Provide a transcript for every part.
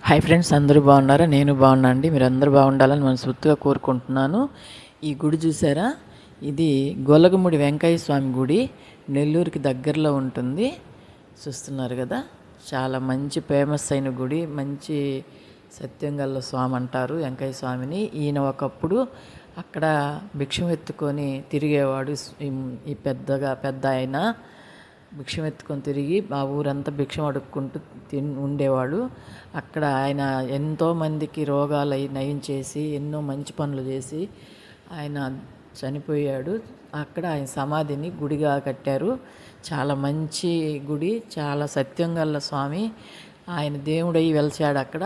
Hi friends, అందరూ బాగున్నారా? నేను బాగున్నా అండి. మీరు అందరూ బాగుండాలని మనస్ఫూర్తిగా కోరుకుంటున్నాను. ఈ గుడి చూసారా? ఇది గొలగముడి వెంకయ్య స్వామి గుడి, నెల్లూరుకి దగ్గరలో ఉంటుంది. చూస్తున్నారు కదా, చాలా మంచి ఫేమస్ అయిన గుడి. మంచి సత్యం గల స్వామి అంటారు వెంకయ్య స్వామిని. ఈయన ఒకప్పుడు అక్కడ భిక్షం ఎత్తుకొని తిరిగేవాడు. ఈ పెద్ద ఆయన భిక్షం ఎత్తుకొని తిరిగి ఆ ఊరంతా భిక్షం అడుక్కుంటూ ఉండేవాడు. అక్కడ ఆయన ఎంతోమందికి రోగాలు నయం చేసి ఎన్నో మంచి పనులు చేసి ఆయన చనిపోయాడు. అక్కడ ఆయన సమాధిని గుడిగా కట్టారు. చాలా మంచి గుడి, చాలా సత్యం గల స్వామి. ఆయన దేవుడై వెలిసాడు అక్కడ.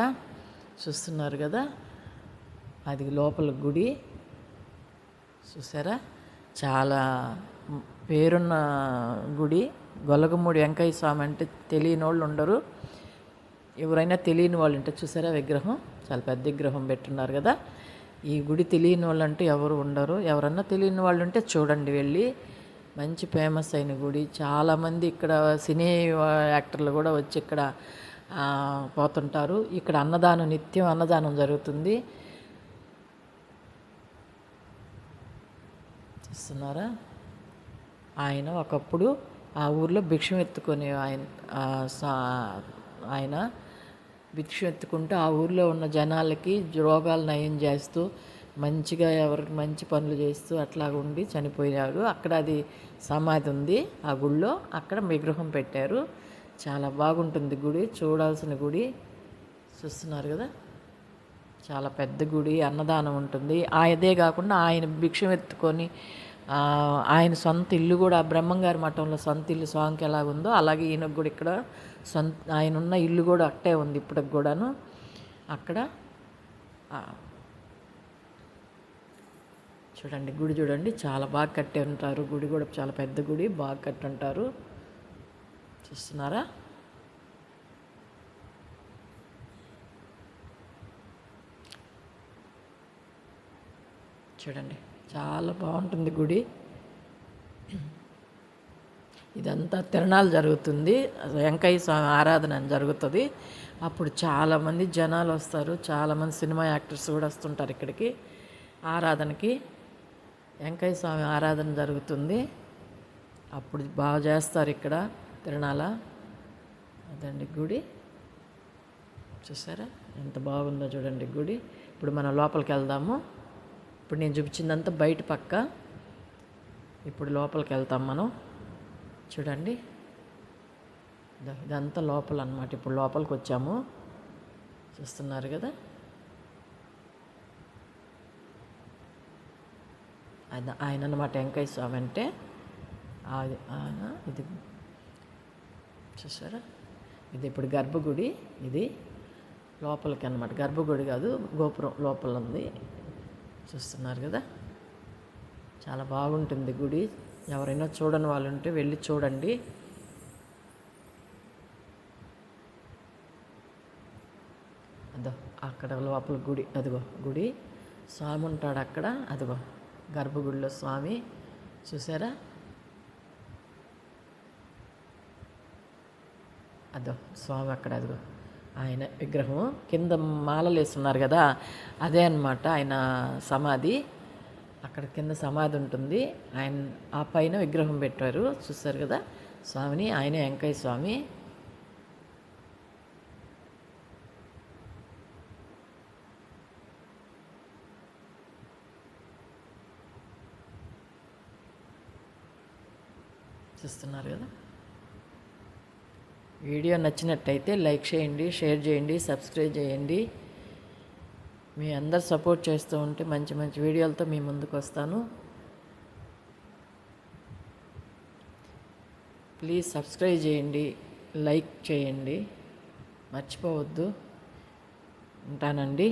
చూస్తున్నారు కదా, అది లోపల గుడి. చూసారా, చాలా పేరున్న గుడి. గొలగముడి వెంకయ్య స్వామి అంటే తెలియని వాళ్ళు ఉండరు. ఎవరైనా తెలియని వాళ్ళు ఉంటే చూసారా, విగ్రహం చాలా పెద్ద విగ్రహం పెట్టున్నారు కదా. ఈ గుడి తెలియని వాళ్ళు అంటే ఎవరు ఉండరు. ఎవరన్నా తెలియని వాళ్ళు ఉంటే చూడండి వెళ్ళి. మంచి ఫేమస్ అయిన గుడి. చాలామంది ఇక్కడ సినీ యాక్టర్లు కూడా వచ్చి ఇక్కడ పోతుంటారు. ఇక్కడ అన్నదానం, నిత్యం అన్నదానం జరుగుతుంది. చూస్తున్నారా, ఆయన ఒకప్పుడు ఆ ఊర్లో భిక్షం ఎత్తుకొని ఆయన భిక్షం ఎత్తుకుంటూ ఆ ఊర్లో ఉన్న జనాలకి రోగాలు నయం చేస్తూ మంచిగా ఎవరికి మంచి పనులు చేస్తూ అట్లా ఉండి చనిపోయాడు. అక్కడ అది సమాధి ఉంది ఆ గుడిలో. అక్కడ విగ్రహం పెట్టారు. చాలా బాగుంటుంది గుడి, చూడాల్సిన గుడి. చూస్తున్నారు కదా, చాలా పెద్ద గుడి. అన్నదానం ఉంటుంది. అదే కాకుండా ఆయన భిక్షం ఎత్తుకొని ఆయన సొంత ఇల్లు కూడా బ్రహ్మంగారి మఠంలో సొంత ఇల్లు స్వామికి ఎలాగుందో అలాగే ఈయనకు కూడా ఇక్కడ ఆయన ఉన్న ఇల్లు కూడా అట్టే ఉంది ఇప్పటికి కూడాను. అక్కడ చూడండి, గుడి చూడండి, చాలా బాగా కట్టి ఉంటారు. గుడి కూడా చాలా పెద్ద గుడి, బాగా కట్టి ఉంటారు. చూస్తున్నారా, చూడండి, చాలా బాగుంటుంది గుడి. ఇదంతా తిరణాలు జరుగుతుంది, వెంకయ్య స్వామి ఆరాధన జరుగుతుంది. అప్పుడు చాలామంది జనాలు వస్తారు. చాలామంది సినిమా యాక్టర్స్ కూడా వస్తుంటారు ఇక్కడికి ఆరాధనకి. వెంకయ్య స్వామి ఆరాధన జరుగుతుంది. అప్పుడు బాగా చేస్తారు ఇక్కడ తిరణాల. అదండి గుడి. చూసారా ఎంత బాగుందో చూడండి గుడి. ఇప్పుడు మనం లోపలికి వెళ్దాము. ఇప్పుడు నేను చూపించిందంతా బయట పక్క. ఇప్పుడు లోపలికి వెళ్తాం మనం. చూడండి, ఇదంతా లోపల అన్నమాట. ఇప్పుడు లోపలికి వచ్చాము. చూస్తున్నారు కదా, ఆయన అన్నమాట వెంకయ్య స్వామి అంటే. ఆయన ఇది చూసారా, ఇది ఇప్పుడు గర్భగుడి. ఇది లోపలికి అన్నమాట, గర్భగుడి కాదు, గోపురం లోపల ఉంది. చూస్తున్నారు కదా, చాలా బాగుంటుంది గుడి. ఎవరైనా చూడని వాళ్ళు ఉంటే వెళ్ళి చూడండి. అదో అక్కడ లోపల గుడి, అదిగో గుడి, స్వామి ఉంటాడు అక్కడ. అదిగో గర్భగుడిలో స్వామి. చూసారా, అదో స్వామి అక్కడ. అదిగో ఆయన విగ్రహం కింద మాలలు వేస్తున్నారు కదా, అదే అన్నమాట ఆయన సమాధి. అక్కడ కింద సమాధి ఉంటుంది. ఆయన ఆ పైన విగ్రహం పెట్టారు. చూస్తారు కదా స్వామిని. ఆయనే వెంకయ్య స్వామి. చూస్తున్నారు కదా. వీడియో నచ్చినట్టయితే లైక్ చేయండి, షేర్ చేయండి, సబ్స్క్రైబ్ చేయండి. మీ అందరు సపోర్ట్ చేస్తూ ఉంటే మంచి మంచి వీడియోలతో మీ ముందుకు వస్తాను. ప్లీజ్ సబ్స్క్రైబ్ చేయండి, లైక్ చేయండి, మర్చిపోవద్దు. ఉంటానండి.